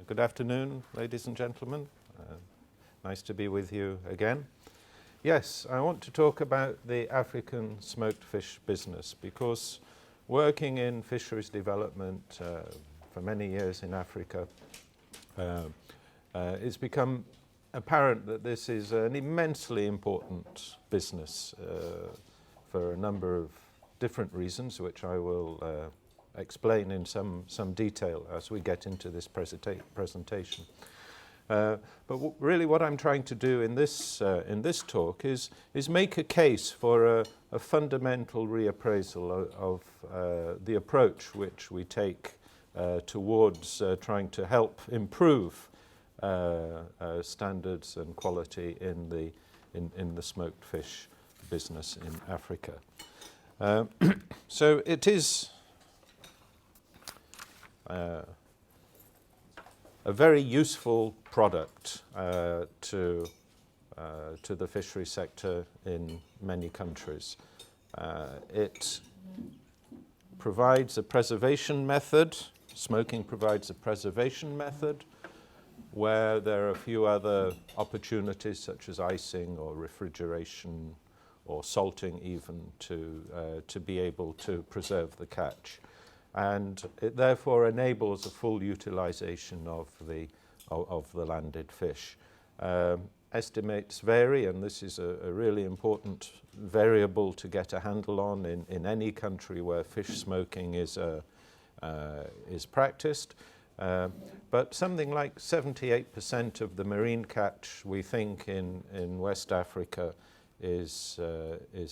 Good afternoon, ladies and gentlemen. Nice to be with you again. Yes, I want to talk about the African smoked fish business because working in fisheries development for many years in Africa, it's become apparent that this is an immensely important business for a number of different reasons, which I will explain in some detail as we get into this presentation. But really what I'm trying to do in this talk is make a case for a fundamental reappraisal of the approach which we take towards trying to help improve standards and quality in the smoked fish business in Africa. So it is a very useful product to the fishery sector in many countries. It provides a preservation method. Smoking provides a preservation method where there are a few other opportunities such as icing or refrigeration or salting even to be able to preserve the catch. And it therefore enables a full utilization of the landed fish. Estimates vary, and this is a really important variable to get a handle on in any country where fish smoking is practiced. But something like 78% of the marine catch, we think, in West Africa is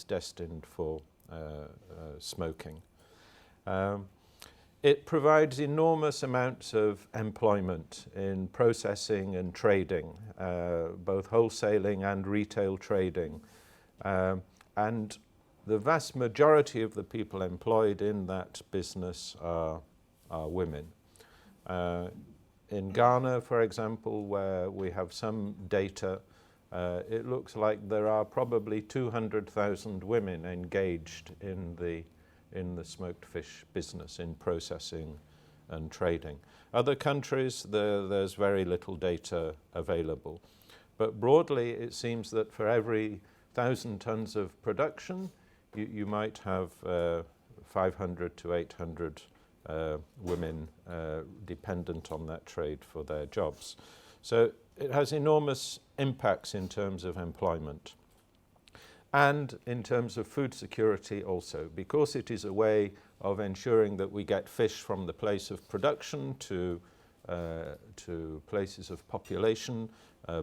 destined for smoking. It provides enormous amounts of employment in processing and trading, both wholesaling and retail trading. And the vast majority of the people employed in that business are women. In Ghana, for example, where we have some data, it looks like there are probably 200,000 women engaged in the smoked fish business, in processing and trading. Other countries, there's very little data available. But broadly, it seems that for every 1,000 tons of production, you might have 500 to 800 women dependent on that trade for their jobs. So it has enormous impacts in terms of employment. And in terms of food security also, because it is a way of ensuring that we get fish from the place of production to places of population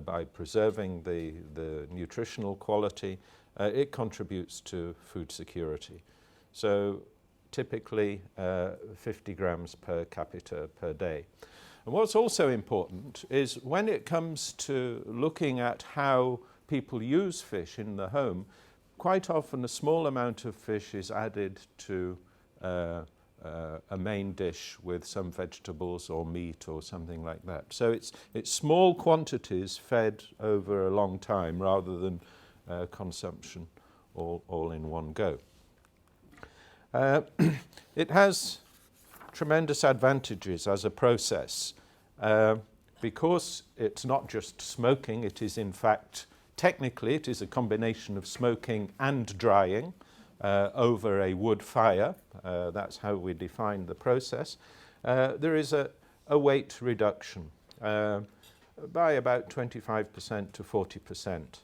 by preserving the nutritional quality, it contributes to food security. So typically 50 grams per capita per day. And what's also important is when it comes to looking at how people use fish in the home, quite often a small amount of fish is added to a main dish with some vegetables or meat or something like that. So it's small quantities fed over a long time rather than consumption all in one go. It has tremendous advantages as a process because it's not just smoking, it is in fact, technically it is a combination of smoking and drying over a wood fire. That's how we define the process. There is a weight reduction by about 25% to 40%.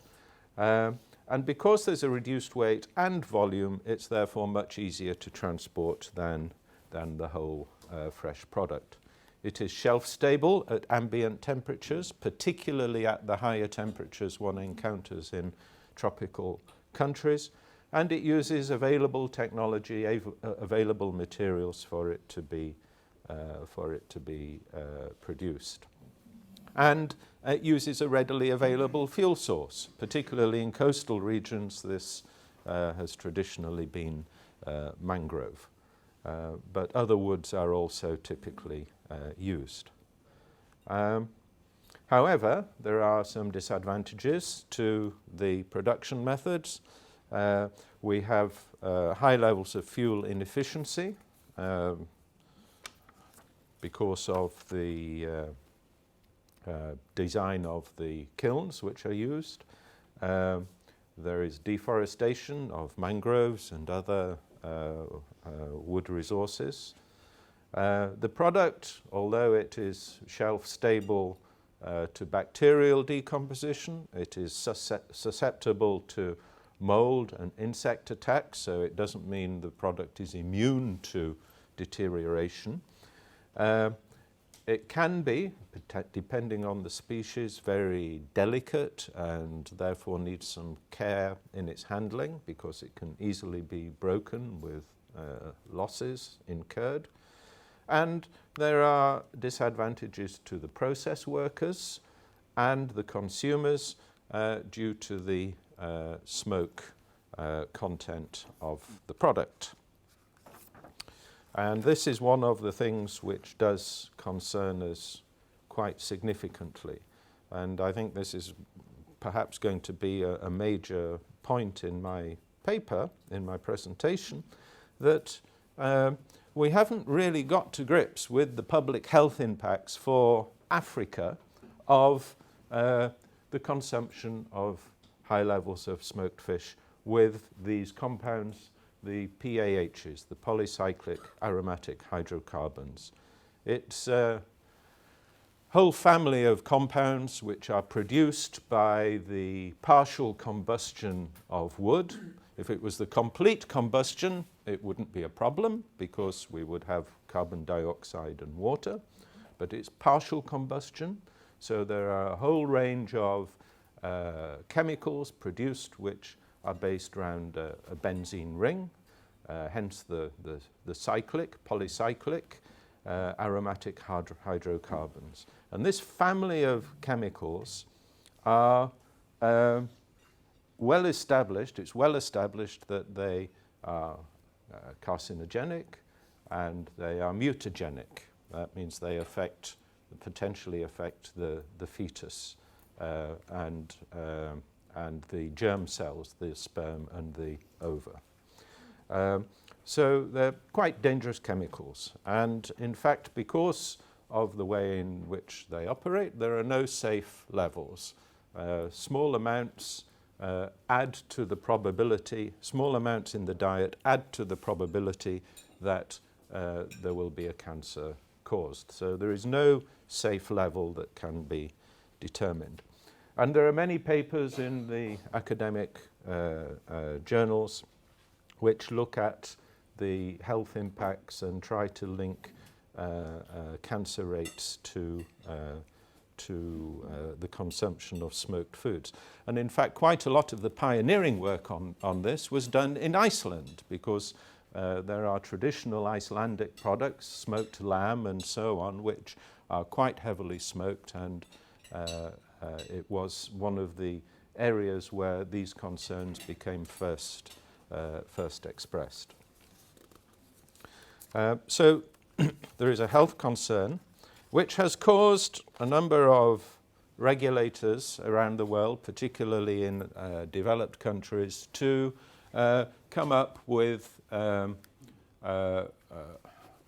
And because there's a reduced weight and volume, it's therefore much easier to transport than the whole fresh product. It is shelf-stable at ambient temperatures, particularly at the higher temperatures one encounters in tropical countries, and it uses available technology, available materials for it to be produced. And it uses a readily available fuel source. Particularly in coastal regions, this has traditionally been mangrove. But other woods are also typically used. However, there are some disadvantages to the production methods. We have high levels of fuel inefficiency because of the design of the kilns which are used. There is deforestation of mangroves and other wood resources. The product, although it is shelf-stable to bacterial decomposition, it is susceptible to mold and insect attacks, so it doesn't mean the product is immune to deterioration. It can be, depending on the species, very delicate and therefore needs some care in its handling because it can easily be broken with losses incurred. And there are disadvantages to the process workers and the consumers due to the smoke content of the product. And this is one of the things which does concern us quite significantly. And I think this is perhaps going to be a major point in my paper, in my presentation, that we haven't really got to grips with the public health impacts for Africa of the consumption of high levels of smoked fish with these compounds, the PAHs, the polycyclic aromatic hydrocarbons. It's a whole family of compounds which are produced by the partial combustion of wood. If it was the complete combustion, it wouldn't be a problem because we would have carbon dioxide and water, but it's partial combustion. So there are a whole range of chemicals produced which are based around a benzene ring, hence the cyclic, polycyclic aromatic hydrocarbons. And this family of chemicals are well established. It's well established that they are carcinogenic and they are mutagenic. That means they potentially affect the fetus and the germ cells, the sperm and the ova. So they're quite dangerous chemicals. And in fact, because of the way in which they operate, there are no safe levels. Small amounts add to the probability, small amounts in the diet add to the probability that there will be a cancer caused. So there is no safe level that can be determined. And there are many papers in the academic journals which look at the health impacts and try to link cancer rates to the consumption of smoked foods. And in fact, quite a lot of the pioneering work on this was done in Iceland because there are traditional Icelandic products, smoked lamb and so on, which are quite heavily smoked, and it was one of the areas where these concerns became first expressed. So there is a health concern which has caused a number of regulators around the world, particularly in developed countries, to come up with a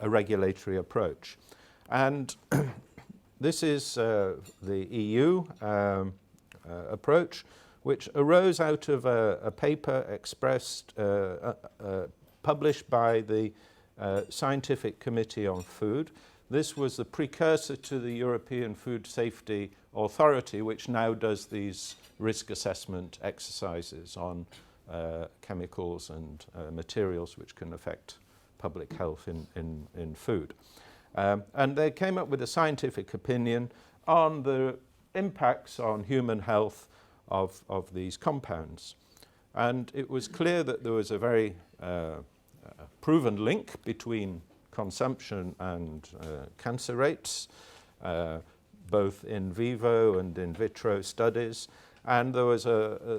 regulatory approach. And this is the EU approach, which arose out of a paper published by the Scientific Committee on Food. This was the precursor to the European Food Safety Authority, which now does these risk assessment exercises on chemicals and materials which can affect public health in food. And they came up with a scientific opinion on the impacts on human health of these compounds. And it was clear that there was a very proven link between consumption and cancer rates, both in vivo and in vitro studies. And there was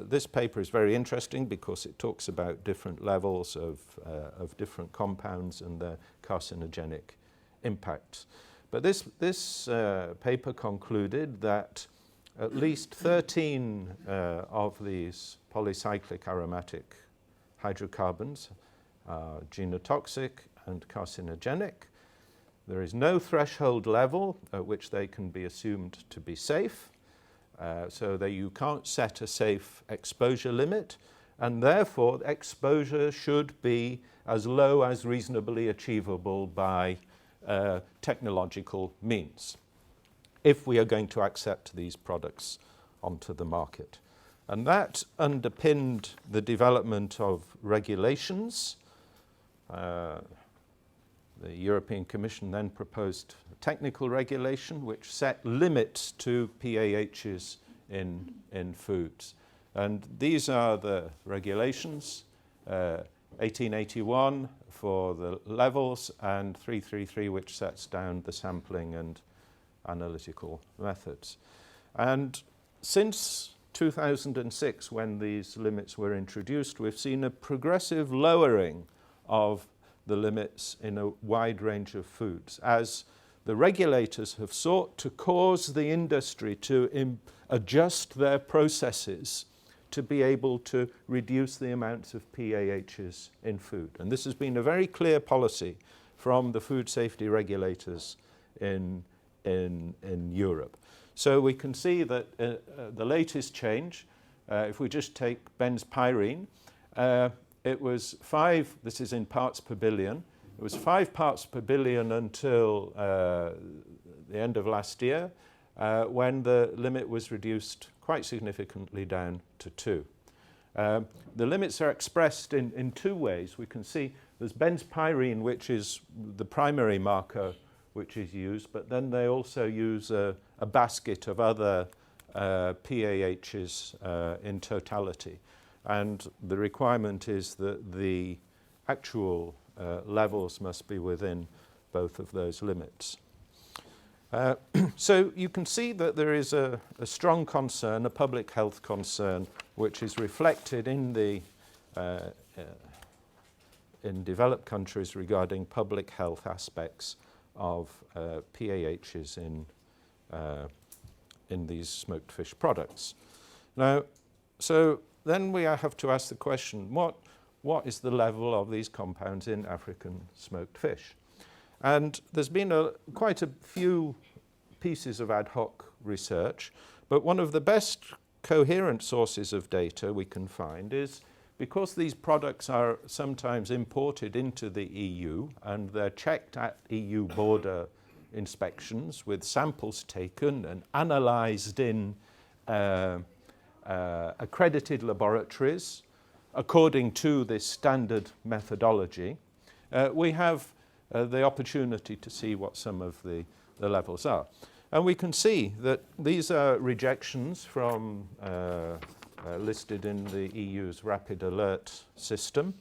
this paper is very interesting because it talks about different levels of different compounds and their carcinogenic impacts. But this paper concluded that at least 13 of these polycyclic aromatic hydrocarbons are genotoxic and carcinogenic. There is no threshold level at which they can be assumed to be safe, so that you can't set a safe exposure limit, and therefore exposure should be as low as reasonably achievable by technological means, if we are going to accept these products onto the market. And that underpinned the development of regulations. The European Commission then proposed a technical regulation which set limits to PAHs in foods. And these are the regulations, 1881 for the levels and 333 which sets down the sampling and analytical methods. And since 2006, when these limits were introduced, we've seen a progressive lowering of the limits in a wide range of foods, as the regulators have sought to cause the industry to adjust their processes to be able to reduce the amounts of PAHs in food. And this has been a very clear policy from the food safety regulators in Europe. So we can see that the latest change, if we just take benzpyrene, it was 5, this is in parts per billion, it was 5 parts per billion until the end of last year, when the limit was reduced quite significantly down to 2. The limits are expressed in two ways. We can see there's benzpyrene, which is the primary marker which is used, but then they also use a basket of other PAHs in totality. And the requirement is that the actual levels must be within both of those limits. So you can see that there is a strong concern, a public health concern, which is reflected in the in developed countries regarding public health aspects of PAHs in these smoked fish products. Now, so then we have to ask the question, what is the level of these compounds in African smoked fish? And there's been quite a few pieces of ad hoc research, but one of the best coherent sources of data we can find is because these products are sometimes imported into the EU and they're checked at EU border inspections with samples taken and analysed in accredited laboratories according to this standard methodology, we have the opportunity to see what some of the levels are. And we can see that these are rejections from listed in the EU's rapid alert system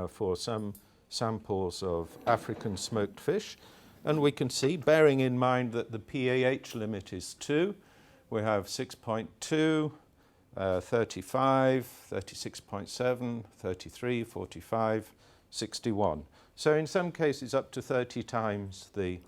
for some samples of African smoked fish. And we can see, bearing in mind that the PAH limit is 2, we have 6.2, 35, 36.7, 33, 45, 61. So in some cases up to 30 times the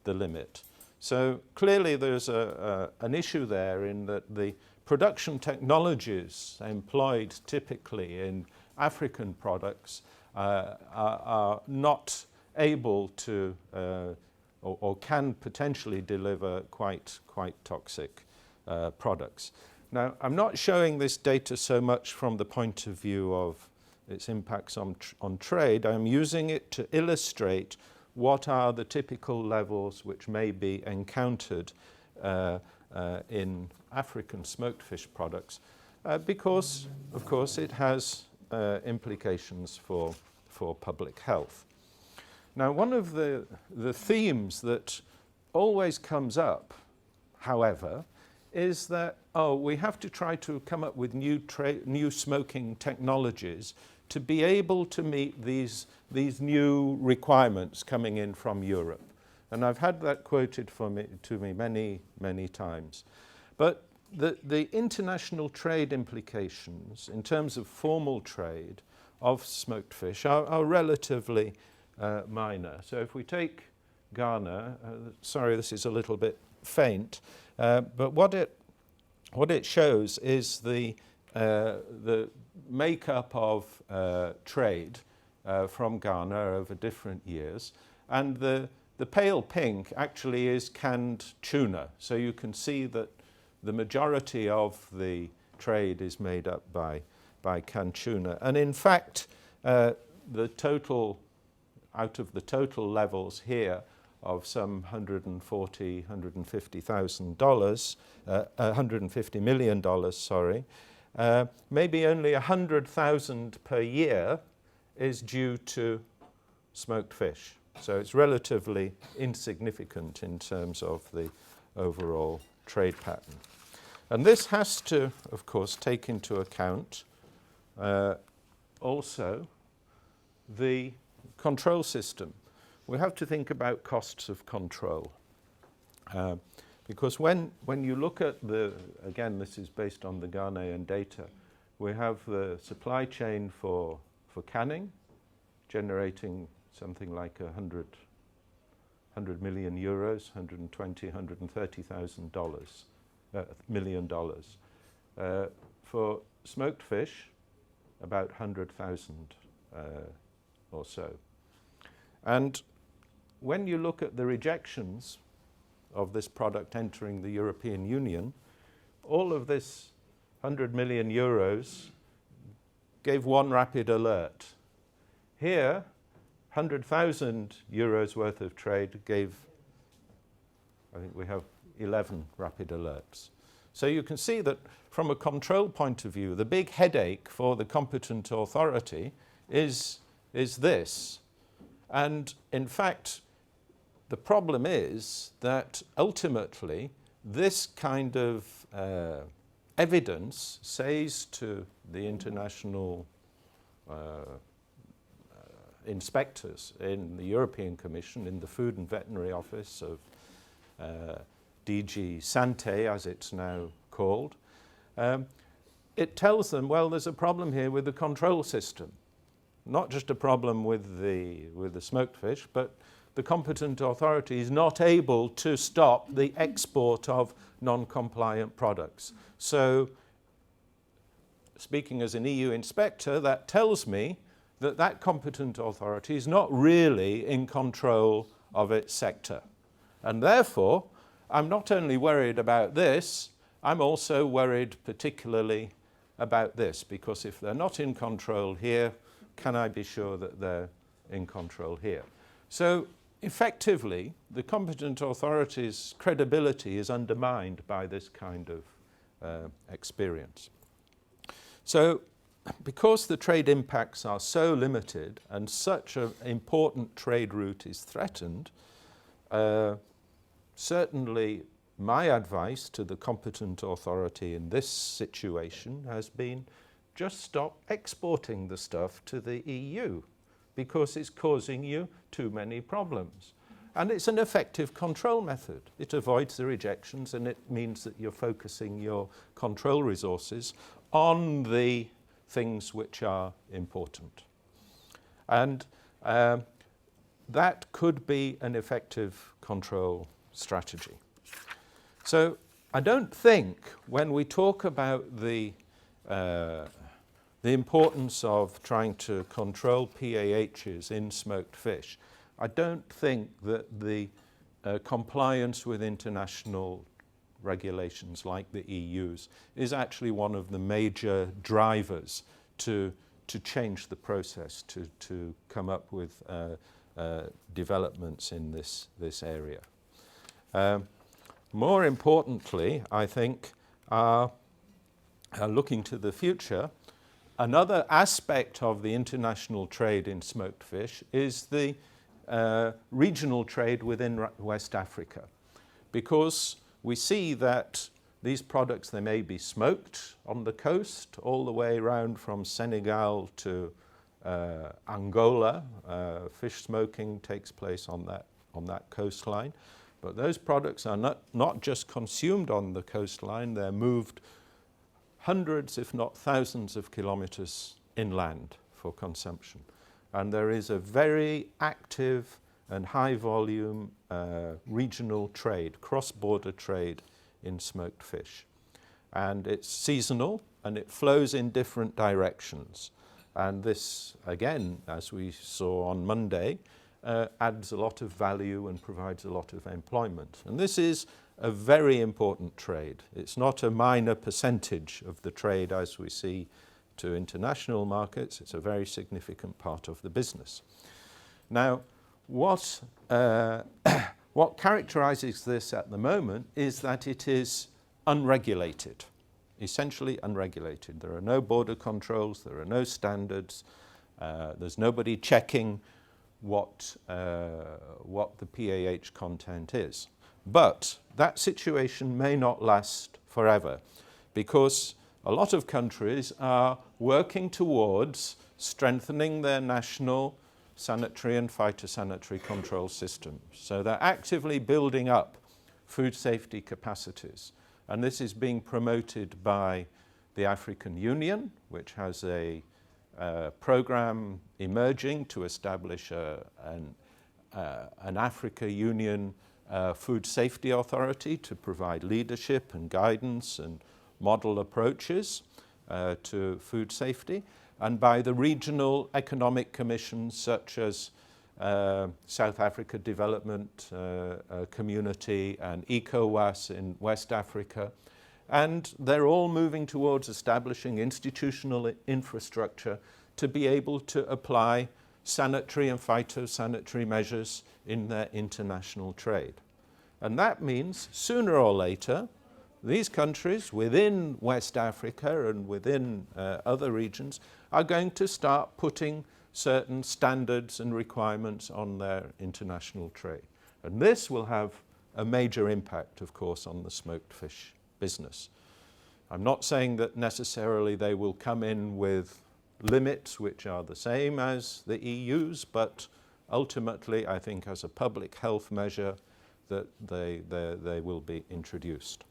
limit. So clearly there's an issue there in that the production technologies employed typically in African products are not able to or can potentially deliver quite toxic products. Now, I'm not showing this data so much from the point of view of its impacts on trade. I'm using it to illustrate what are the typical levels which may be encountered in African smoked fish products because, of course, it has implications for public health. Now, one of the themes that always comes up, however, is that, we have to try to come up with new smoking technologies to be able to meet these new requirements coming in from Europe. And I've had that quoted to me many, many times. But the international trade implications in terms of formal trade of smoked fish are relatively minor. So if we take Ghana, sorry, this is a little bit faint, but what it shows is the makeup of trade from Ghana over different years, and the the pale pink actually is canned tuna. So you can see that the majority of the trade is made up by canned tuna. And in fact, the total, out of the total levels here of some $150 million, sorry, maybe only 100,000 per year is due to smoked fish. So it's relatively insignificant in terms of the overall trade pattern. And this has to, of course, take into account also the control system. We have to think about costs of control. Because when you look at again, this is based on the Ghanaian data, we have the supply chain for canning, generating something like 100 million euros, $130,000 million. For smoked fish, about 100,000 or so. And when you look at the rejections of this product entering the European Union, all of this 100 million euros gave one rapid alert. Here, 100,000 euros worth of trade gave, I think we have 11 rapid alerts. So you can see that from a control point of view, the big headache for the competent authority is this. And in fact, the problem is that ultimately this kind of evidence says to the international inspectors in the European Commission, in the Food and Veterinary Office of DG Sante, as it's now called, it tells them, well, there's a problem here with the control system. Not just a problem with the smoked fish, but the competent authority is not able to stop the export of non-compliant products. So, speaking as an EU inspector, that tells me that that competent authority is not really in control of its sector. And therefore, I'm not only worried about this, I'm also worried particularly about this, because if they're not in control here, can I be sure that they're in control here? So effectively, the competent authority's credibility is undermined by this kind of experience. So because the trade impacts are so limited and such an important trade route is threatened, certainly my advice to the competent authority in this situation has been just stop exporting the stuff to the EU, because it's causing you too many problems. And it's an effective control method. It avoids the rejections, and it means that you're focusing your control resources on the things which are important. And that could be an effective control strategy. So I don't think when we talk about the importance of trying to control PAHs in smoked fish, I don't think that the compliance with international regulations like the EU's is actually one of the major drivers to change the process, to come up with developments in this area. More importantly, I think, looking to the future, another aspect of the international trade in smoked fish is the regional trade within West Africa, because we see that these products, they may be smoked on the coast all the way around from Senegal to Angola. Fish smoking takes place on that coastline, but those products are not just consumed on the coastline, they're moved hundreds, if not thousands of kilometers inland for consumption. And there is a very active and high volume regional trade, cross-border trade in smoked fish. And it's seasonal and it flows in different directions. And this, again, as we saw on Monday, adds a lot of value and provides a lot of employment. And this is a very important trade. It's not a minor percentage of the trade as we see to international markets. It's a very significant part of the business. Now, what characterizes this at the moment is that it is unregulated, essentially unregulated. There are no border controls, there are no standards, there's nobody checking what the PAH content is. But that situation may not last forever, because a lot of countries are working towards strengthening their national sanitary and phytosanitary control systems. So they're actively building up food safety capacities. And this is being promoted by the African Union, which has a program emerging to establish an Africa Union food safety authority to provide leadership and guidance and model approaches to food safety, and by the regional economic commissions such as South Africa Development Community and ECOWAS in West Africa. And they're all moving towards establishing institutional infrastructure to be able to apply sanitary and phytosanitary measures in their international trade. And that means sooner or later, these countries within West Africa and within other regions are going to start putting certain standards and requirements on their international trade. And this will have a major impact, of course, on the smoked fish business. I'm not saying that necessarily they will come in with limits which are the same as the EU's, but ultimately I think as a public health measure that they will be introduced.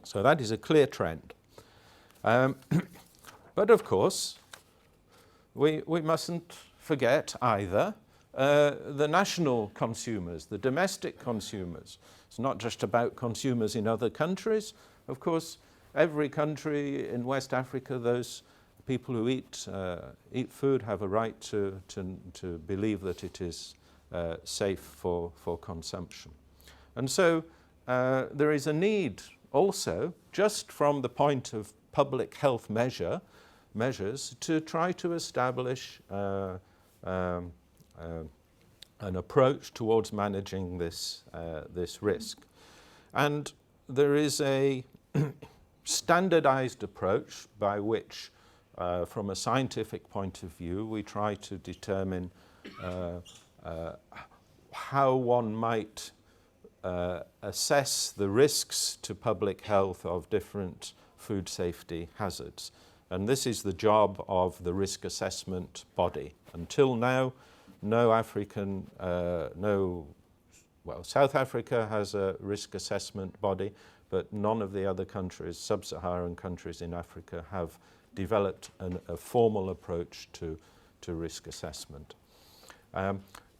So that is a clear trend. But of course, we mustn't forget either the national consumers, the domestic consumers. It's not just about consumers in other countries. Of course, every country in West Africa, those people who eat food have a right to believe that it is safe for consumption. And so there is a need also, just from the point of public health measures, to try to establish an approach towards managing this risk. And there is a standardized approach by which, from a scientific point of view, we try to determine how one might assess the risks to public health of different food safety hazards. And this is the job of the risk assessment body. Until now, South Africa has a risk assessment body, but none of the other countries, sub-Saharan countries in Africa, have developed a formal approach to risk assessment.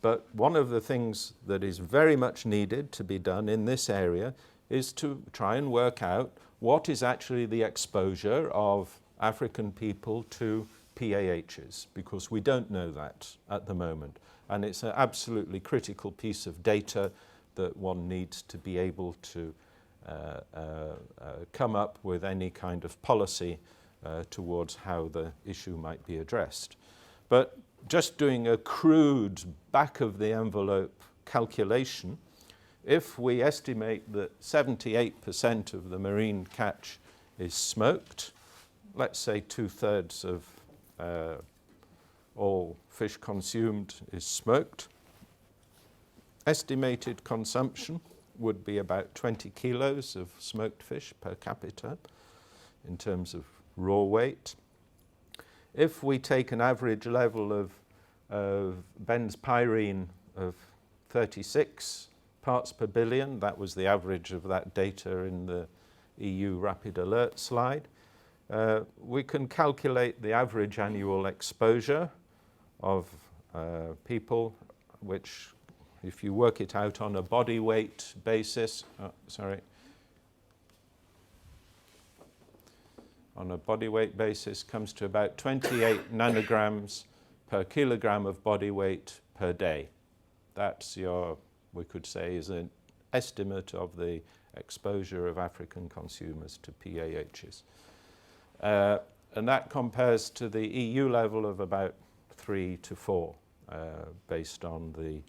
But one of the things that is very much needed to be done in this area is to try and work out what is actually the exposure of African people to PAHs, because we don't know that at the moment. And it's an absolutely critical piece of data that one needs to be able to come up with any kind of policy towards how the issue might be addressed. But just doing a crude back-of-the-envelope calculation, if we estimate that 78% of the marine catch is smoked, let's say 2/3 of all fish consumed is smoked, estimated consumption would be about 20 kilos of smoked fish per capita in terms of raw weight. If we take an average level of benzpyrene of 36 parts per billion, that was the average of that data in the EU Rapid Alert slide, we can calculate the average annual exposure of people, which, if you work it out on a body weight basis, on a body weight basis comes to about 28 nanograms per kilogram of body weight per day. That's your, we could say, is an estimate of the exposure of African consumers to PAHs. And that compares to the EU level of about 3 to 4, based on the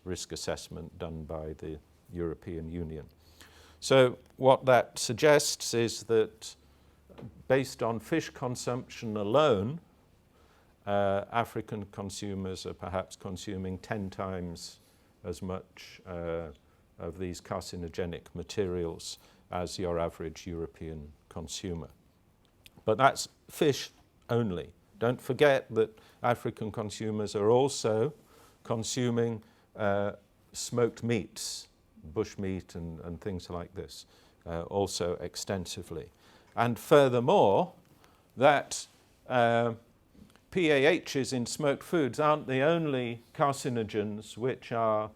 risk assessment done by the European Union. So what that suggests is that based on fish consumption alone, African consumers are perhaps consuming 10 times as much of these carcinogenic materials as your average European consumer. But that's fish only. Don't forget that African consumers are also consuming smoked meats, bushmeat and things like this, also extensively. And furthermore, that PAHs in smoked foods aren't the only carcinogens which are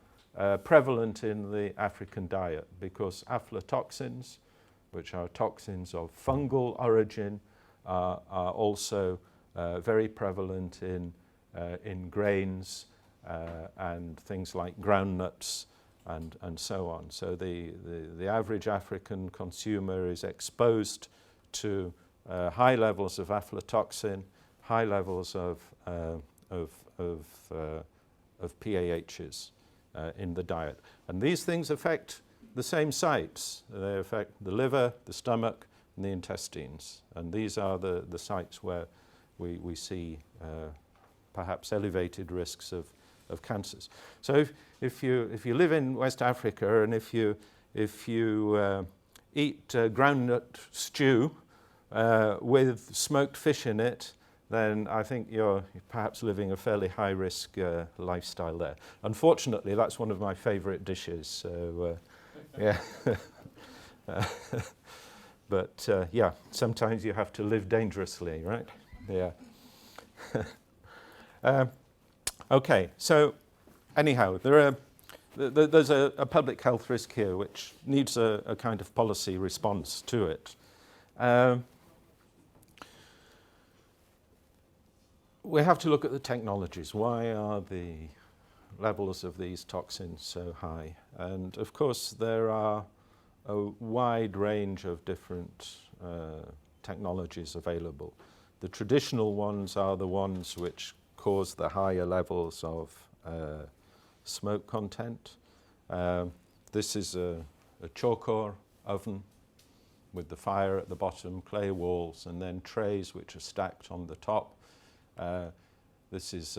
prevalent in the African diet, because aflatoxins, which are toxins of fungal origin, are also very prevalent in grains and things like groundnuts and so on. So the average African consumer is exposed to high levels of aflatoxin, high levels of PAHs in the diet. And these things affect the same sites. They affect the liver, the stomach, and the intestines. And these are the sites where we see perhaps elevated risks of cancers. So if you live in West Africa and if you eat groundnut stew with smoked fish in it, then I think you're perhaps living a fairly high-risk lifestyle there. Unfortunately, that's one of my favorite dishes. So, yeah. But yeah, sometimes you have to live dangerously, right? Yeah. Okay, so anyhow, there's a public health risk here which needs a kind of policy response to it. We have to look at the technologies. Why are the levels of these toxins so high? And of course, there are a wide range of different technologies available. The traditional ones are the ones which cause the higher levels of smoke content. This is a chokor oven with the fire at the bottom, clay walls, and then trays which are stacked on the top. This is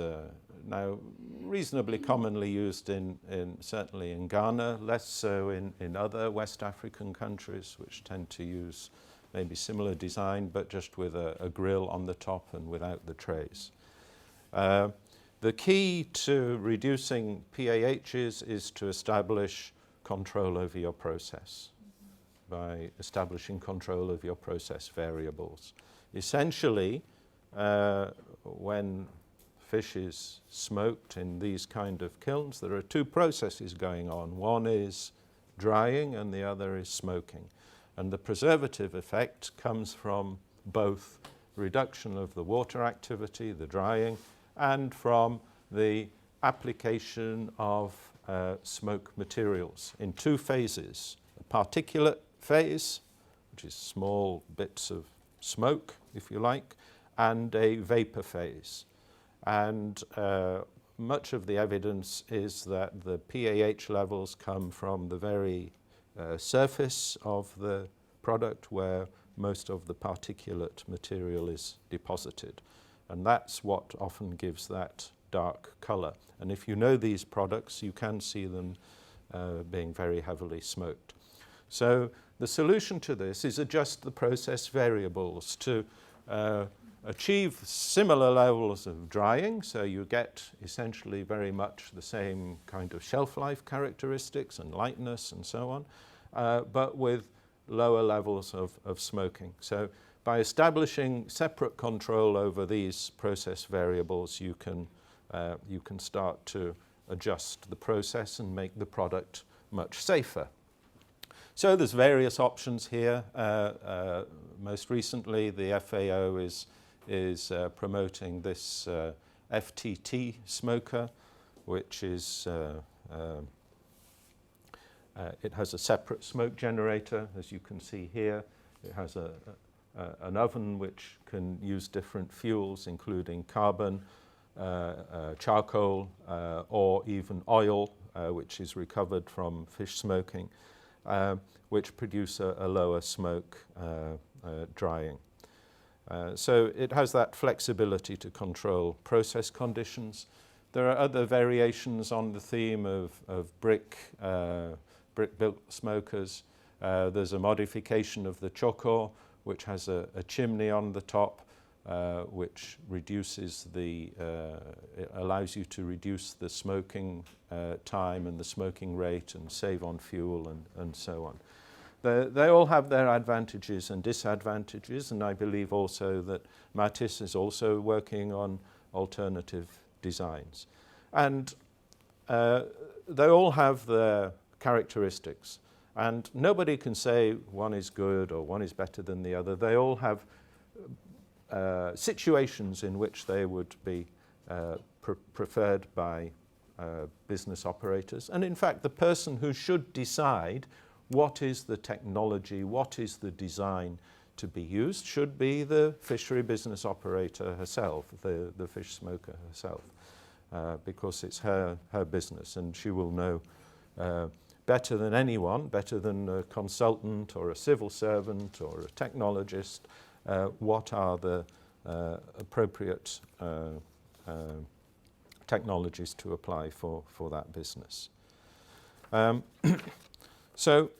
now reasonably commonly used certainly in Ghana, less so in other West African countries, which tend to use maybe similar design, but just with a grill on the top and without the trays. The key to reducing PAHs is to establish control over your process by establishing control of your process variables. Essentially, when fish is smoked in these kind of kilns, there are two processes going on. One is drying and the other is smoking. And the preservative effect comes from both reduction of the water activity, the drying, and from the application of smoke materials in two phases. A particulate phase, which is small bits of smoke, if you like, and a vapor phase. And much of the evidence is that the PAH levels come from the very surface of the product where most of the particulate material is deposited. And that's what often gives that dark color. And if you know these products, you can see them being very heavily smoked. So the solution to this is adjust the process variables to achieve similar levels of drying, so you get essentially very much the same kind of shelf life characteristics and lightness and so on, but with lower levels of smoking. So by establishing separate control over these process variables, you can start to adjust the process and make the product much safer. So there's various options here. Most recently, the FAO is promoting this FTT smoker, which is It has a separate smoke generator, as you can see here. It has an oven which can use different fuels, including carbon, charcoal, or even oil, which is recovered from fish smoking, which produce a lower smoke drying. So it has that flexibility to control process conditions. There are other variations on the theme of brick-built smokers. There's a modification of the choko, which has a chimney on the top, which reduces it allows you to reduce the smoking time and the smoking rate and save on fuel and so on. They all have their advantages and disadvantages, and I believe also that Matisse is also working on alternative designs. And they all have their characteristics, and nobody can say one is good or one is better than the other. They all have situations in which they would be preferred by business operators. And in fact, the person who should decide what is the technology, what is the design to be used, should be the fishery business operator herself, the fish smoker herself, because it's her business, and she will know better than anyone, better than a consultant or a civil servant or a technologist, what are the appropriate technologies to apply for that business. So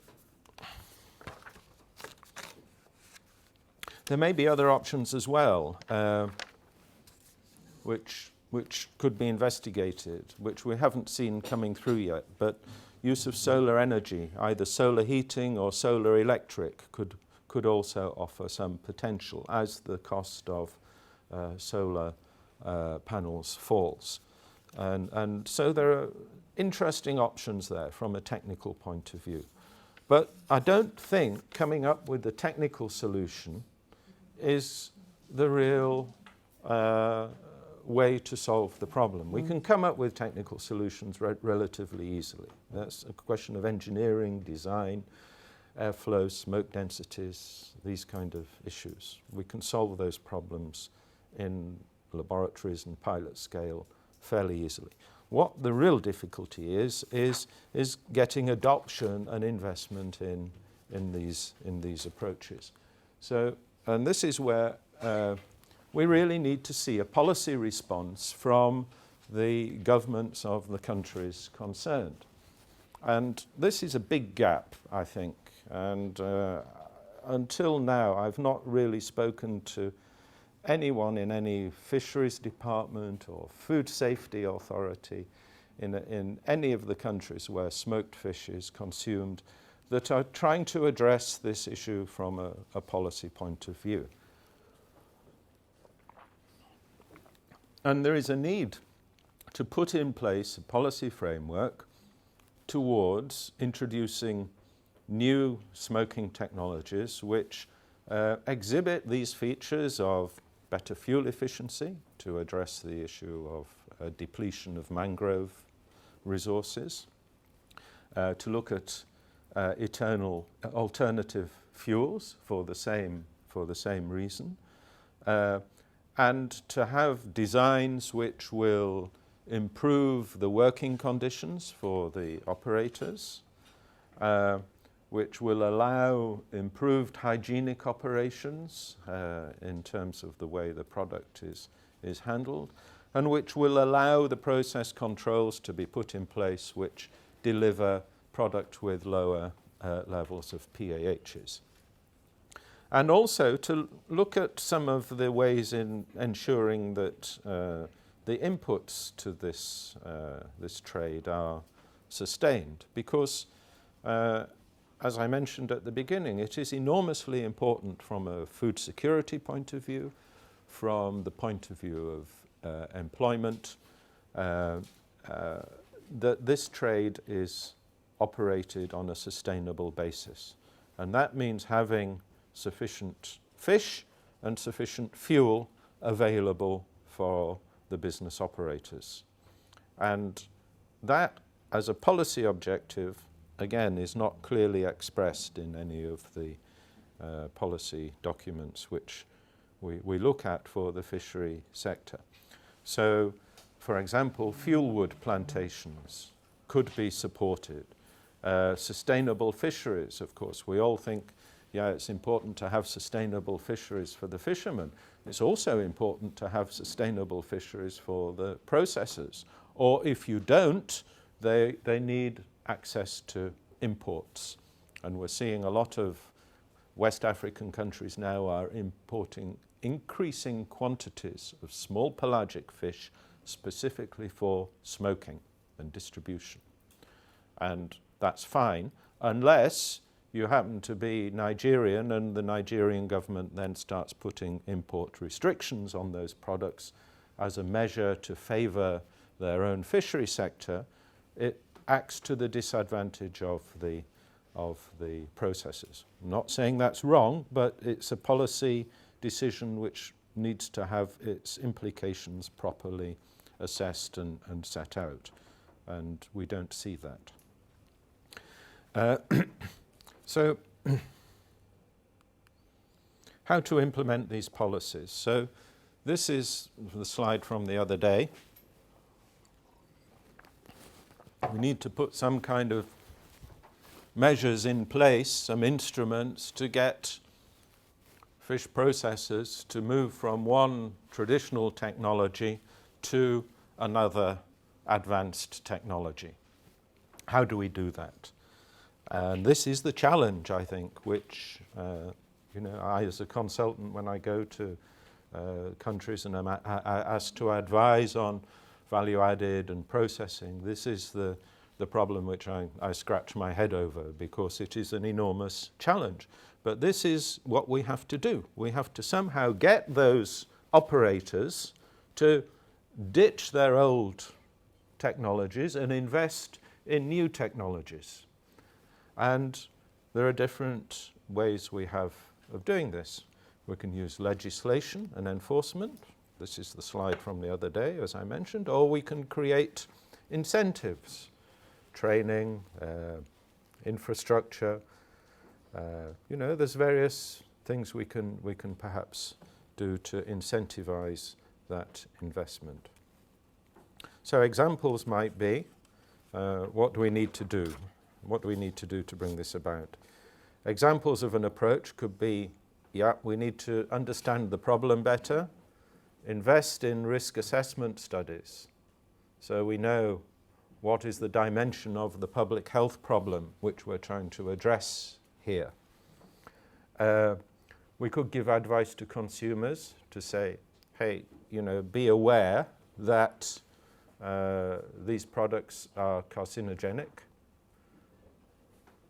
there may be other options as well, which could be investigated, which we haven't seen coming through yet, but use of solar energy, either solar heating or solar electric, could also offer some potential as the cost of solar panels falls. And so there are interesting options there from a technical point of view. But I don't think coming up with the technical solution is the real way to solve the problem. We can come up with technical solutions relatively easily. That's a question of engineering, design, airflow, smoke densities, these kind of issues. We can solve those problems in laboratories and pilot scale fairly easily. What the real difficulty is getting adoption and investment in these approaches. So, and this is where we really need to see a policy response from the governments of the countries concerned. And this is a big gap, I think. And until now, I've not really spoken to anyone in any fisheries department or food safety authority in any of the countries where smoked fish is consumed that are trying to address this issue from a policy point of view. And there is a need to put in place a policy framework towards introducing new smoking technologies which exhibit these features of better fuel efficiency to address the issue of depletion of mangrove resources, to look at eternal alternative fuels for the same reason, and to have designs which will improve the working conditions for the operators, which will allow improved hygienic operations in terms of the way the product is handled, and which will allow the process controls to be put in place which deliver product with lower levels of PAHs. And also to look at some of the ways in ensuring that the inputs to this trade are sustained, because as I mentioned at the beginning, it is enormously important from a food security point of view, from the point of view of employment, that this trade is operated on a sustainable basis. And that means having sufficient fish and sufficient fuel available for the business operators. And that as a policy objective, again, is not clearly expressed in any of the policy documents which we look at for the fishery sector. So, for example, fuelwood plantations could be supported. Sustainable fisheries, of course. We all think, yeah, it's important to have sustainable fisheries for the fishermen. It's also important to have sustainable fisheries for the processors. Or if you don't, they need access to imports. And we're seeing a lot of West African countries now are importing increasing quantities of small pelagic fish specifically for smoking and distribution. And that's fine, unless you happen to be Nigerian and the Nigerian government then starts putting import restrictions on those products as a measure to favour their own fishery sector. It acts to the disadvantage of the processors. I'm not saying that's wrong, but it's a policy decision which needs to have its implications properly assessed and set out, and we don't see that. So how to implement these policies? So this is the slide from the other day. We need to put some kind of measures in place, some instruments to get fish processors to move from one traditional technology to another advanced technology. How do we do that? And this is the challenge, I think, which, I as a consultant, when I go to countries and I'm asked to advise on value added and processing, this is the problem which I scratch my head over, because it is an enormous challenge. But this is what we have to do. We have to somehow get those operators to ditch their old technologies and invest in new technologies. And there are different ways we have of doing this. We can use legislation and enforcement. This is the slide from the other day, as I mentioned. Or we can create incentives, training, infrastructure. There's various things we can perhaps do to incentivize that investment. So examples might be, what do we need to do? What do we need to do to bring this about? Examples of an approach could be, we need to understand the problem better, invest in risk assessment studies, so we know what is the dimension of the public health problem which we're trying to address here. We could give advice to consumers to say, hey, be aware that these products are carcinogenic.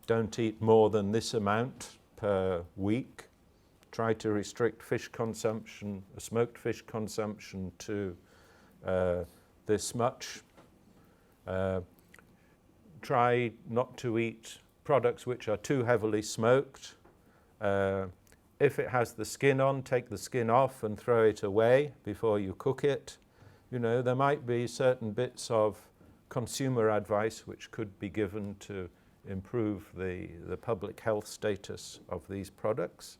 Don't eat more than this amount per week. Try to restrict fish consumption, smoked fish consumption to this much. Try not to eat products which are too heavily smoked. If it has the skin on, take the skin off and throw it away before you cook it. There might be certain bits of consumer advice which could be given to improve the public health status of these products.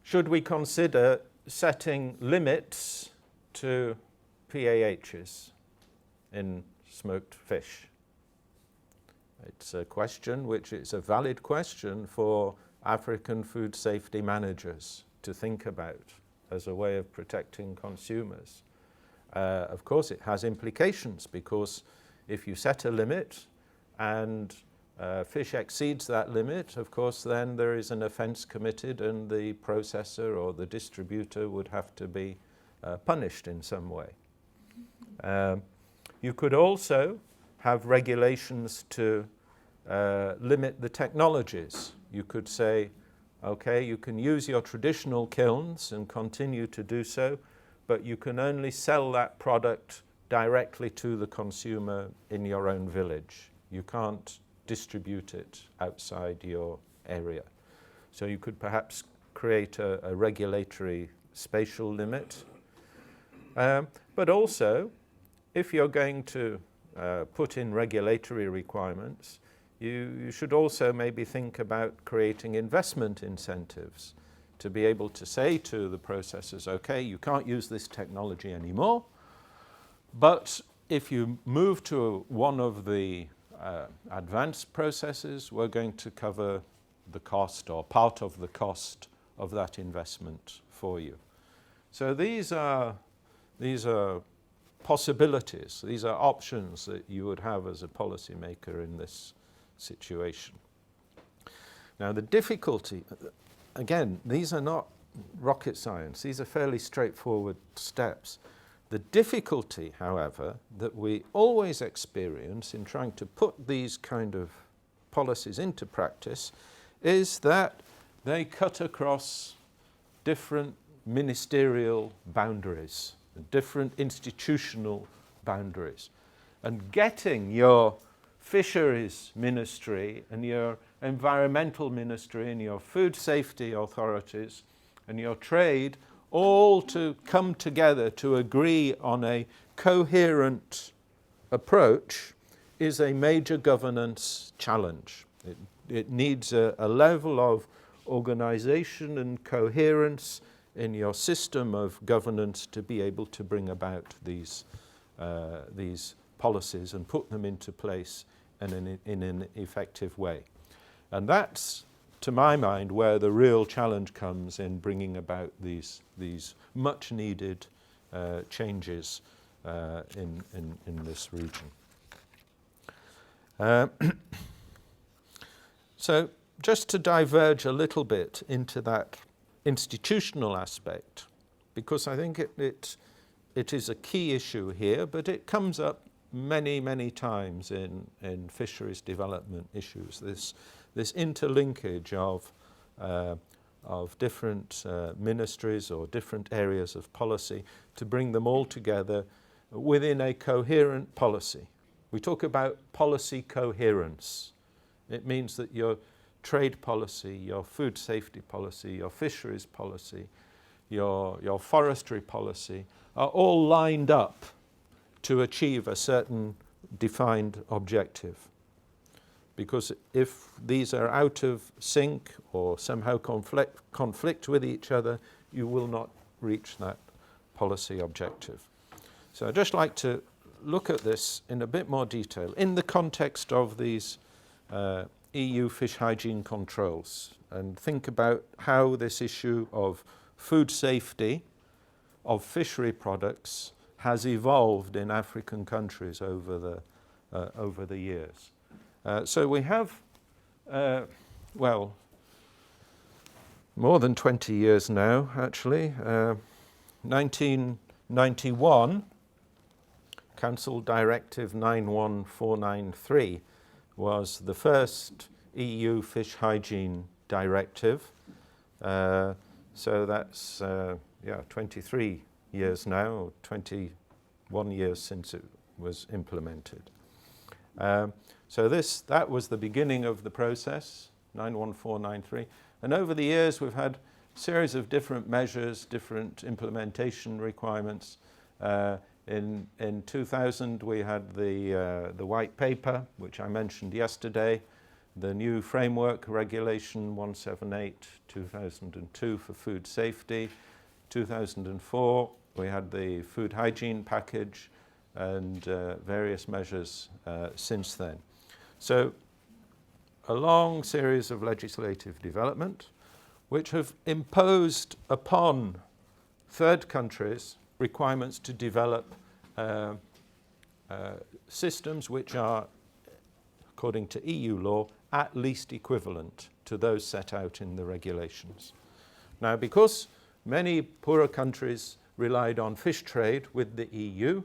Should we consider setting limits to PAHs in smoked fish? It's a question which is a valid question for African food safety managers to think about as a way of protecting consumers. Of course, it has implications, because if you set a limit and fish exceeds that limit, of course, then there is an offence committed and the processor or the distributor would have to be punished in some way. You could also have regulations to limit the technologies. You could say, okay, you can use your traditional kilns and continue to do so, but you can only sell that product directly to the consumer in your own village. You can't distribute it outside your area. So you could perhaps create a regulatory spatial limit. But also, if you're going to put in regulatory requirements, you should also maybe think about creating investment incentives to be able to say to the processors, okay, you can't use this technology anymore, but if you move to one of the advanced processes, we're going to cover the cost or part of the cost of that investment for you. So these are possibilities, these are options that you would have as a policymaker in this situation. Now the difficulty, again, these are not rocket science, these are fairly straightforward steps. The difficulty, however, that we always experience in trying to put these kind of policies into practice is that they cut across different ministerial boundaries, different institutional boundaries. And getting your fisheries ministry and your environmental ministry and your food safety authorities and your trade all to come together to agree on a coherent approach is a major governance challenge. It needs a level of organization and coherence in your system of governance to be able to bring about these policies and put them into place in an effective way. And that's, to my mind, where the real challenge comes in bringing about these much needed changes in this region. So just to diverge a little bit into that institutional aspect, because I think it is a key issue here, but it comes up many times in fisheries development issues, this interlinkage of different ministries or different areas of policy to bring them all together within a coherent policy. We talk about policy coherence. It means that your trade policy, your food safety policy, your fisheries policy, your forestry policy are all lined up to achieve a certain defined objective. Because if these are out of sync or somehow conflict with each other, you will not reach that policy objective. So I'd just like to look at this in a bit more detail in the context of these EU fish hygiene controls and think about how this issue of food safety of fishery products has evolved in African countries over the years. So we have, well, more than 20 years now, actually. 1991, Council Directive 91493 was the first EU fish hygiene directive. So that's 23 years now, or 21 years since it was implemented. So that was the beginning of the process, 91493. And over the years we've had a series of different measures, different implementation requirements. In 2000 we had the white paper, which I mentioned yesterday, the new framework regulation 178/2002 for food safety. 2004 we had the food hygiene package and various measures since then. So a long series of legislative development which have imposed upon third countries requirements to develop systems which are, according to EU law, at least equivalent to those set out in the regulations. Now, because many poorer countries relied on fish trade with the EU,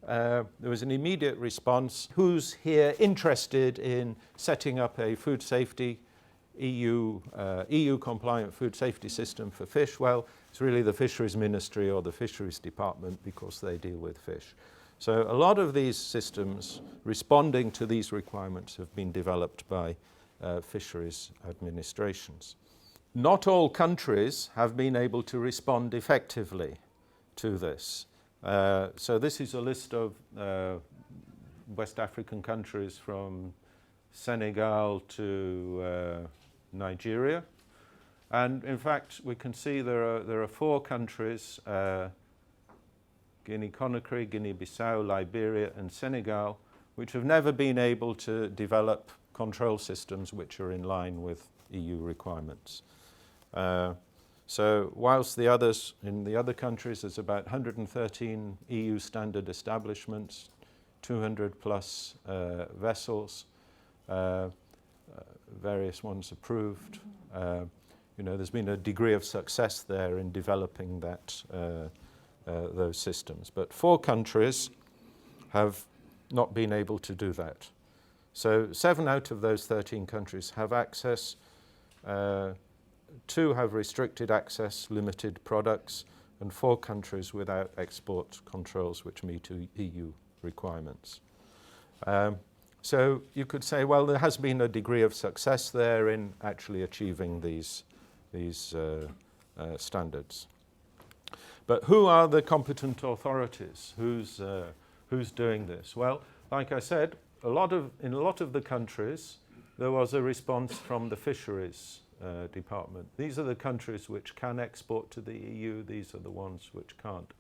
there was an immediate response. Who's here interested in setting up a food safety, EU compliant food safety system for fish? Well, it's really the Fisheries Ministry or the Fisheries Department because they deal with fish. So a lot of these systems responding to these requirements have been developed by fisheries administrations. Not all countries have been able to respond effectively to this. So this is a list of West African countries from Senegal to Nigeria. And in fact, we can see there are 4 countries, Guinea-Conakry, Guinea-Bissau, Liberia and Senegal, which have never been able to develop control systems which are in line with EU requirements. So whilst the others, in the other countries, there's about 113 EU standard establishments, 200 plus vessels, various ones approved. You know, there's been a degree of success there in developing that, those systems. But 4 countries have not been able to do that. So 7 out of those 13 countries have access. 2 have restricted access, limited products, and 4 countries without export controls which meet EU requirements. So you could say, well, there has been a degree of success there in actually achieving these standards. But who are the competent authorities? Who's doing this? Well, like I said, in a lot of the countries, there was a response from the Fisheries department. These are the countries which can export to the EU. These are the ones which can't.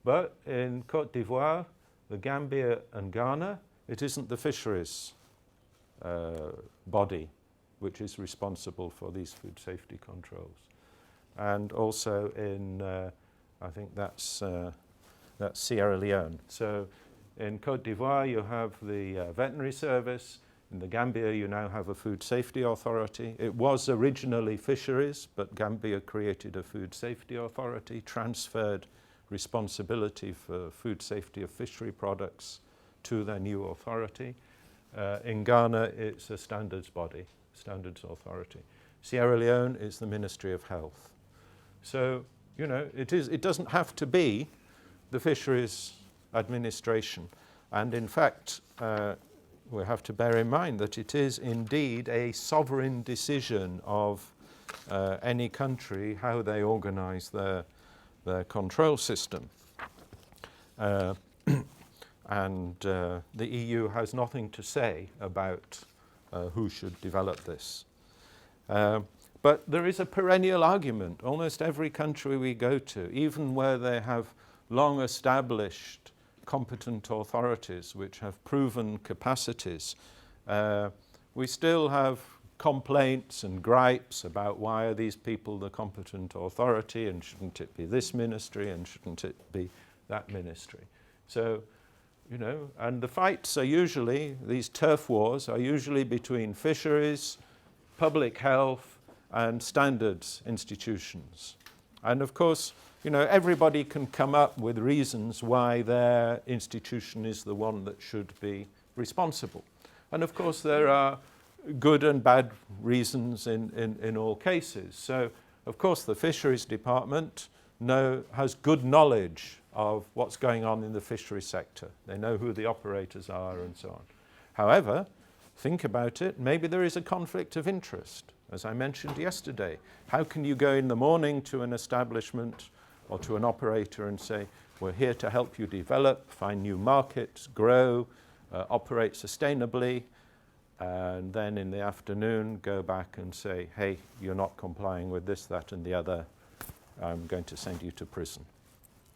But in Côte d'Ivoire, the Gambia and Ghana, it isn't the Fisheries body which is responsible for these food safety controls. And also in, I think that's Sierra Leone. So in Côte d'Ivoire, you have the veterinary service. In the Gambia, you now have a food safety authority. It was originally Fisheries, but Gambia created a food safety authority, transferred responsibility for food safety of fishery products to their new authority. In Ghana, it's a standards body, standards authority. Sierra Leone is the Ministry of Health. So, you know, it doesn't have to be the Fisheries administration. And in fact, we have to bear in mind that it is indeed a sovereign decision of any country how they organize their control system. And the EU has nothing to say about who should develop this. But there is a perennial argument. Almost every country we go to, even where they have long established competent authorities which have proven capacities, we still have complaints and gripes about why are these people the competent authority, and shouldn't it be this ministry and shouldn't it be that ministry. So, you know, and the fights are usually, these turf wars are usually between fisheries, public health and standards institutions. And of course, you know, everybody can come up with reasons why their institution is the one that should be responsible. And of course, there are good and bad reasons in all cases. So, of course, the Fisheries Department has good knowledge of what's going on in the fishery sector. They know who the operators are and so on. However, think about it, maybe there is a conflict of interest. As I mentioned yesterday, how can you go in the morning to an establishment or to an operator and say, we're here to help you develop, find new markets, grow, operate sustainably, and then in the afternoon go back and say, hey, you're not complying with this, that and the other, I'm going to send you to prison.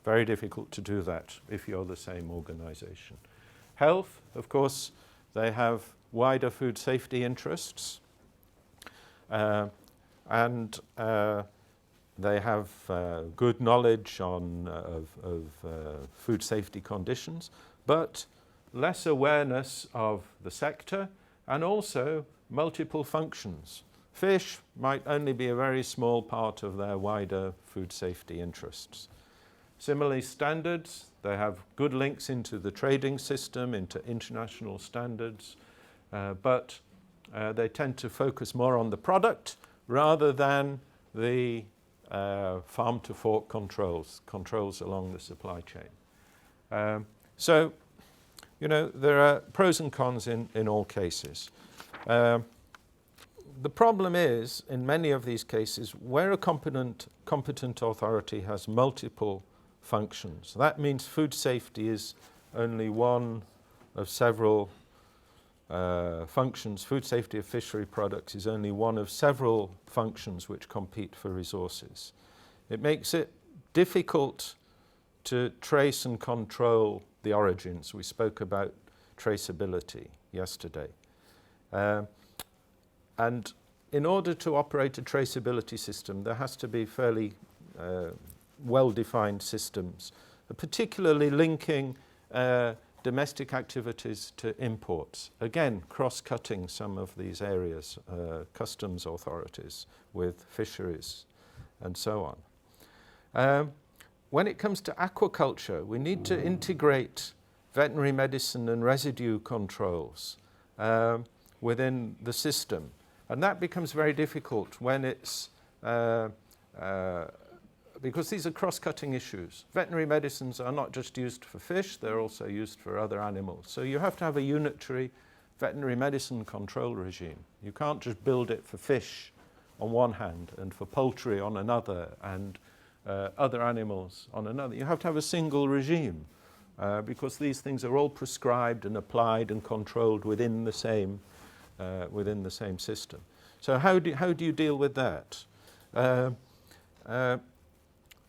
Very difficult to do that if you're the same organization. Health, of course, they have wider food safety interests, and they have good knowledge of food safety conditions, but less awareness of the sector and also multiple functions. Fish might only be a very small part of their wider food safety interests. Similarly, standards, they have good links into the trading system, into international standards, but they tend to focus more on the product rather than the farm to fork controls along the supply chain. So, you know, there are pros and cons in all cases. The problem is, in many of these cases, where a competent authority has multiple functions. That means food safety is only one of several functions. Food safety of fishery products is only one of several functions which compete for resources. It makes it difficult to trace and control the origins. We spoke about traceability yesterday. And in order to operate a traceability system, there has to be fairly well-defined systems, particularly linking domestic activities to imports. Again, cross-cutting some of these areas, customs authorities with fisheries and so on. When it comes to aquaculture, we need to integrate veterinary medicine and residue controls within the system. And that becomes very difficult when it's, because these are cross-cutting issues. Veterinary medicines are not just used for fish, they're also used for other animals. So you have to have a unitary veterinary medicine control regime. You can't just build it for fish on one hand and for poultry on another and other animals on another. You have to have a single regime because these things are all prescribed and applied and controlled within the same system. So how do you deal with that?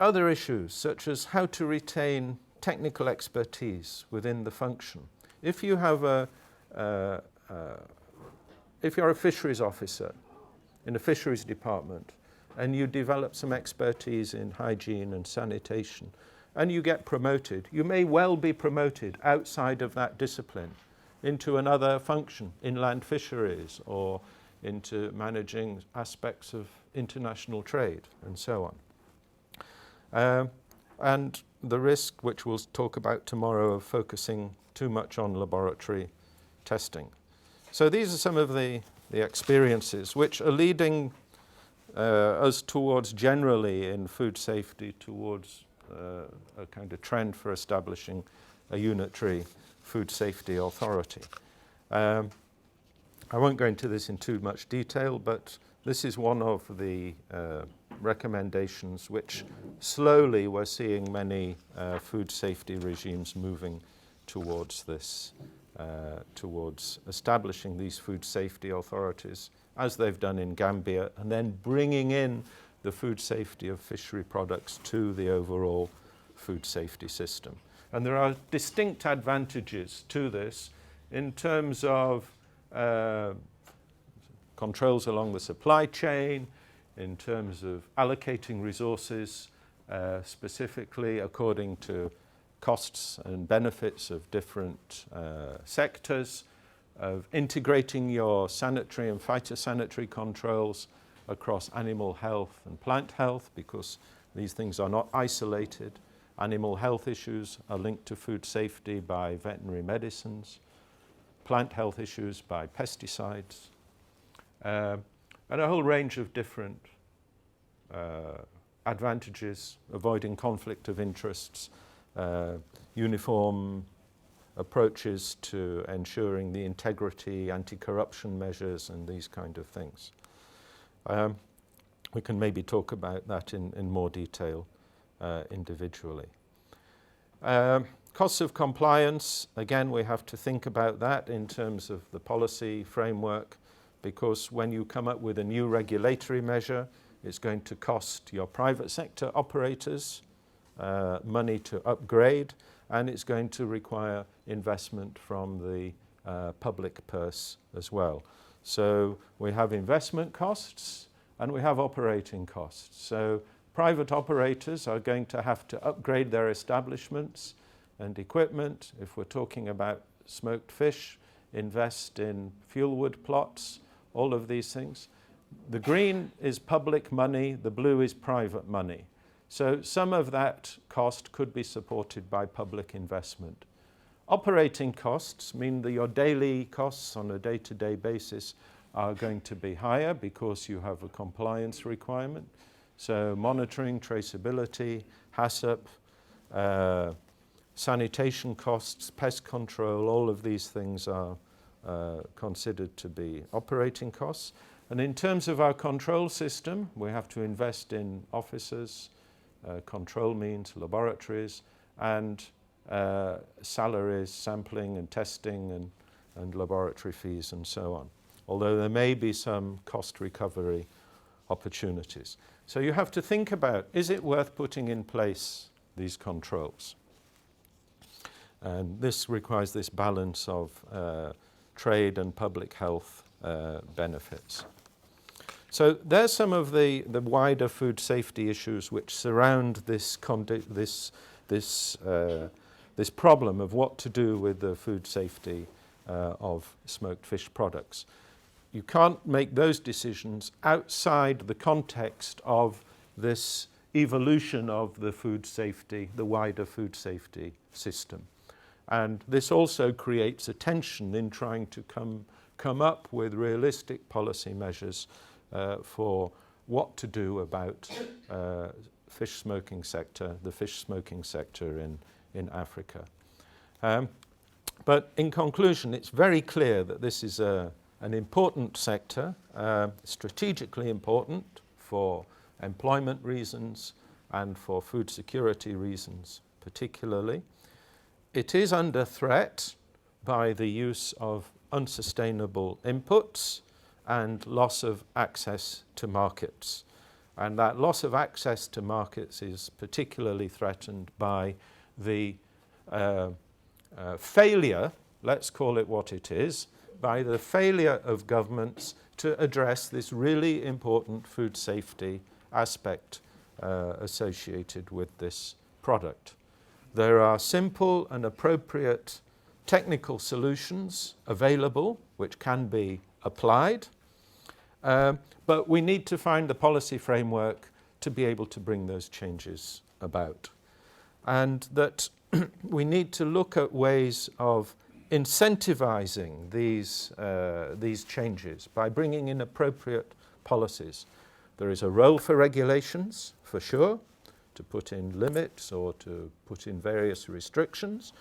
Other issues such as how to retain technical expertise within the function. If you have if you're a fisheries officer in a fisheries department and you develop some expertise in hygiene and sanitation and you get promoted, you may well be promoted outside of that discipline into another function, inland fisheries, or into managing aspects of international trade and so on. And the risk, which we'll talk about tomorrow, of focusing too much on laboratory testing. So these are some of the experiences which are leading us towards, generally in food safety, towards a kind of trend for establishing a unitary food safety authority. I won't go into this in too much detail, but this is one of the recommendations which slowly we're seeing many food safety regimes moving towards this, towards establishing these food safety authorities, as they've done in Gambia, and then bringing in the food safety of fishery products to the overall food safety system. And there are distinct advantages to this in terms of controls along the supply chain, in terms of allocating resources specifically according to costs and benefits of different sectors, of integrating your sanitary and phytosanitary controls across animal health and plant health, because these things are not isolated. Animal health issues are linked to food safety by veterinary medicines, plant health issues by pesticides, and a whole range of different advantages, avoiding conflict of interests, uniform approaches to ensuring the integrity, anti-corruption measures, and these kind of things. We can maybe talk about that in more detail individually. Costs of compliance, again, we have to think about that in terms of the policy framework, because when you come up with a new regulatory measure, it's going to cost your private sector operators money to upgrade, and it's going to require investment from the public purse as well. So we have investment costs and we have operating costs. So private operators are going to have to upgrade their establishments and equipment. If we're talking about smoked fish, invest in fuel wood plots, all of these things. The green is public money, the blue is private money. So some of that cost could be supported by public investment. Operating costs mean that your daily costs on a day-to-day basis are going to be higher because you have a compliance requirement. So monitoring, traceability, HACCP, sanitation costs, pest control, all of these things are considered to be operating costs. And in terms of our control system, we have to invest in officers, control means, laboratories, and salaries, sampling and testing and laboratory fees and so on, although there may be some cost recovery opportunities. So you have to think about, is it worth putting in place these controls? And this requires this balance of trade and public health benefits. So there's some of the wider food safety issues which surround this problem of what to do with the food safety of smoked fish products. You can't make those decisions outside the context of this evolution of the food safety, the wider food safety system. And this also creates a tension in trying to come up with realistic policy measures for what to do about the fish smoking sector in Africa. But in conclusion, it's very clear that this is an important sector, strategically important for employment reasons and for food security reasons particularly. It is under threat by the use of unsustainable inputs and loss of access to markets. And that loss of access to markets is particularly threatened by the failure, let's call it what it is, by the failure of governments to address this really important food safety aspect associated with this product. There are simple and appropriate technical solutions available which can be applied, but we need to find the policy framework to be able to bring those changes about. And that we need to look at ways of incentivizing these changes by bringing in appropriate policies. There is a role for regulations, for sure, to put in limits or to put in various restrictions,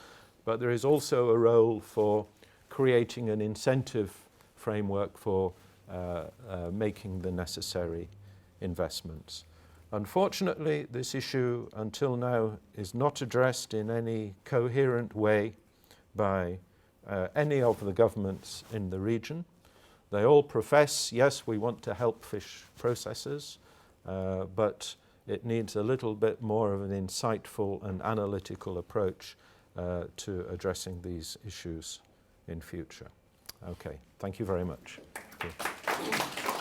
but there is also a role for creating an incentive framework for making the necessary investments. Unfortunately, this issue until now is not addressed in any coherent way by any of the governments in the region. They all profess, yes, we want to help fish processors, but it needs a little bit more of an insightful and analytical approach to addressing these issues in future. Okay, thank you very much. Thank you.